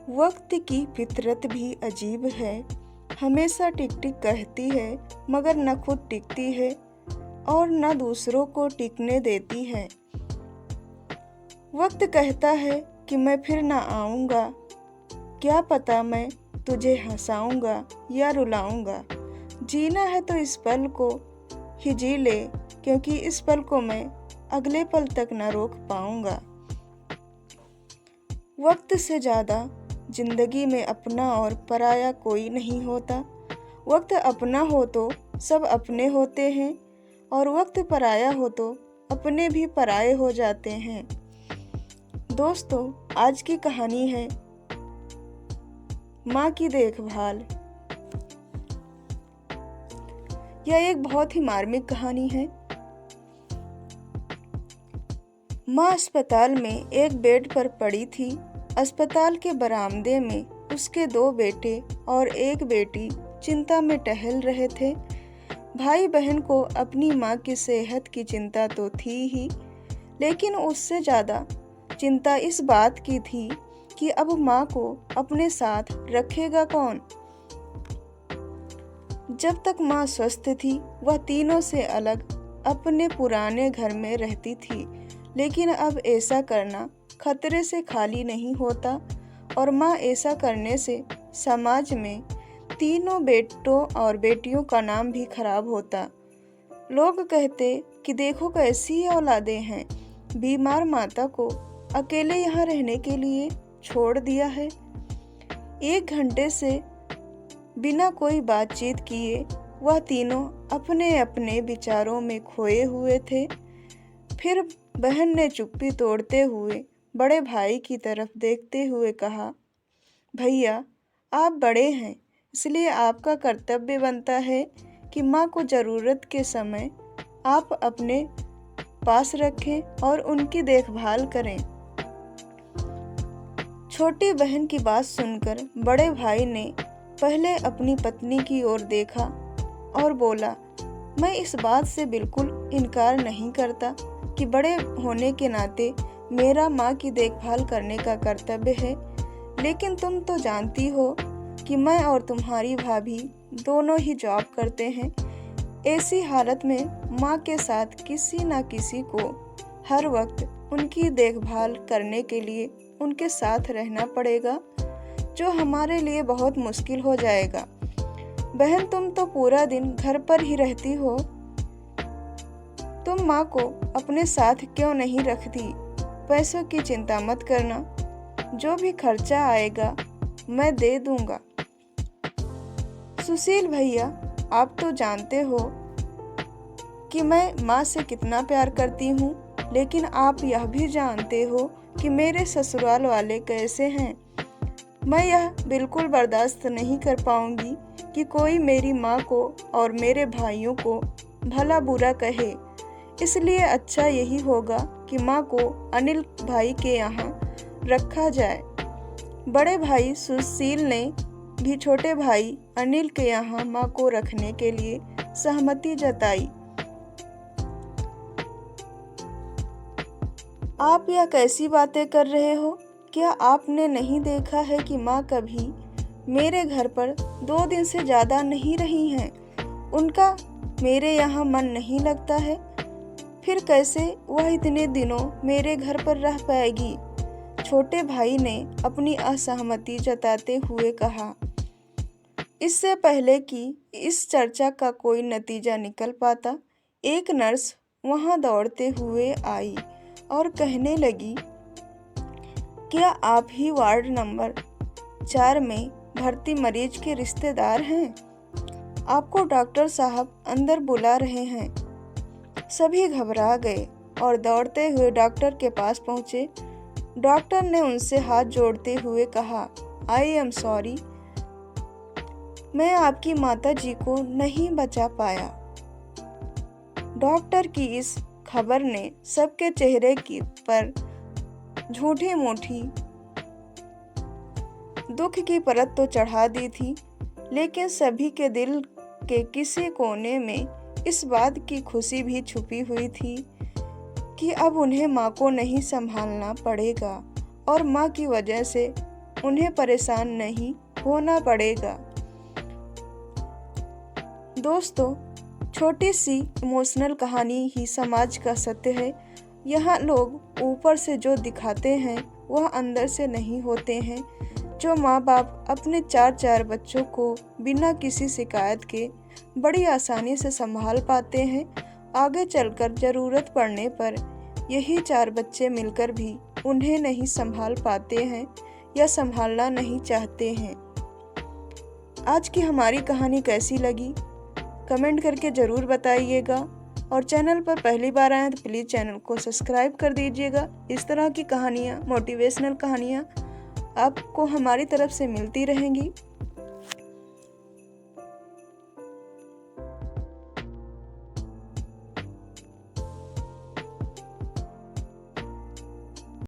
वक्त की फितरत भी अजीब है, हमेशा टिक टिक कहती है मगर न खुद टिकती है और न दूसरों को टिकने देती है। वक्त कहता है कि मैं फिर ना आऊँगा, क्या पता मैं तुझे हंसाऊँगा या रुलाऊँगा। जीना है तो इस पल को ही जी ले, क्योंकि इस पल को मैं अगले पल तक न रोक पाऊँगा। वक्त से ज़्यादा जिंदगी में अपना और पराया कोई नहीं होता। वक्त अपना हो तो सब अपने होते हैं और वक्त पराया हो तो अपने भी पराये हो जाते हैं। दोस्तों, आज की कहानी है माँ की देखभाल। यह एक बहुत ही मार्मिक कहानी है। माँ अस्पताल में एक बेड पर पड़ी थी। अस्पताल के बरामदे में उसके 2 बेटे और एक बेटी चिंता में टहल रहे थे। भाई बहन को अपनी माँ की सेहत की चिंता तो थी ही, लेकिन उससे ज़्यादा चिंता इस बात की थी कि अब माँ को अपने साथ रखेगा कौन। जब तक माँ स्वस्थ थी वह तीनों से अलग अपने पुराने घर में रहती थी, लेकिन अब ऐसा करना खतरे से खाली नहीं होता और माँ ऐसा करने से समाज में तीनों बेटों और बेटियों का नाम भी खराब होता। लोग कहते कि देखो कैसी औलादें हैं, बीमार माता को अकेले यहाँ रहने के लिए छोड़ दिया है। 1 घंटे से बिना कोई बातचीत किए वह तीनों अपने अपने विचारों में खोए हुए थे। फिर बहन ने चुप्पी तोड़ते हुए बड़े भाई की तरफ देखते हुए कहा, भैया आप बड़े हैं, इसलिए आपका कर्तव्य बनता है कि माँ को ज़रूरत के समय आप अपने पास रखें और उनकी देखभाल करें। छोटी बहन की बात सुनकर बड़े भाई ने पहले अपनी पत्नी की ओर देखा और बोला, मैं इस बात से बिल्कुल इनकार नहीं करता कि बड़े होने के नाते मेरा माँ की देखभाल करने का कर्तव्य है, लेकिन तुम तो जानती हो कि मैं और तुम्हारी भाभी दोनों ही जॉब करते हैं। ऐसी हालत में माँ के साथ किसी न किसी को हर वक्त उनकी देखभाल करने के लिए उनके साथ रहना पड़ेगा, जो हमारे लिए बहुत मुश्किल हो जाएगा। बहन तुम तो पूरा दिन घर पर ही रहती हो, तुम माँ को अपने साथ क्यों नहीं रखती? पैसों की चिंता मत करना, जो भी खर्चा आएगा मैं दे दूंगा। सुशील भैया, आप तो जानते हो कि मैं माँ से कितना प्यार करती हूँ, लेकिन आप यह भी जानते हो कि मेरे ससुराल वाले कैसे हैं। मैं यह बिल्कुल बर्दाश्त नहीं कर पाऊंगी कि कोई मेरी माँ को और मेरे भाइयों को भला बुरा कहे। इसलिए अच्छा यही होगा कि माँ को अनिल भाई के यहाँ रखा जाए। बड़े भाई सुशील ने भी छोटे भाई अनिल के यहाँ माँ को रखने के लिए सहमति जताई। आप यह कैसी बातें कर रहे हो? क्या आपने नहीं देखा है कि माँ कभी मेरे घर पर 2 दिन से ज़्यादा नहीं रही हैं? उनका मेरे यहाँ मन नहीं लगता है, फिर कैसे वह इतने दिनों मेरे घर पर रह पाएगी? छोटे भाई ने अपनी असहमति जताते हुए कहा। इससे पहले कि इस चर्चा का कोई नतीजा निकल पाता, एक नर्स वहां दौड़ते हुए आई और कहने लगी, क्या आप ही वार्ड नंबर 4 में भर्ती मरीज के रिश्तेदार हैं? आपको डॉक्टर साहब अंदर बुला रहे हैं। सभी घबरा गए और दौड़ते हुए डॉक्टर के पास पहुंचे। डॉक्टर ने उनसे हाथ जोड़ते हुए कहा, आई एम सॉरी, मैं आपकी माता जी को नहीं बचा पाया। डॉक्टर की इस खबर ने सबके चेहरे की पर झूठी मूठी दुख की परत तो चढ़ा दी थी, लेकिन सभी के दिल के किसी कोने में इस बात की खुशी भी छुपी हुई थी कि अब उन्हें माँ को नहीं संभालना पड़ेगा और माँ की वजह से उन्हें परेशान नहीं होना पड़ेगा। दोस्तों, छोटी सी इमोशनल कहानी ही समाज का सत्य है। यहाँ लोग ऊपर से जो दिखाते हैं वह अंदर से नहीं होते हैं। जो माँ बाप अपने 4 बच्चों को बिना किसी शिकायत के बड़ी आसानी से संभाल पाते हैं, आगे चलकर ज़रूरत पड़ने पर यही 4 बच्चे मिलकर भी उन्हें नहीं संभाल पाते हैं या संभालना नहीं चाहते हैं। आज की हमारी कहानी कैसी लगी कमेंट करके ज़रूर बताइएगा, और चैनल पर पहली बार आए तो प्लीज़ चैनल को सब्सक्राइब कर दीजिएगा। इस तरह की कहानियाँ, मोटिवेशनल कहानियाँ आपको हमारी तरफ से मिलती रहेंगी।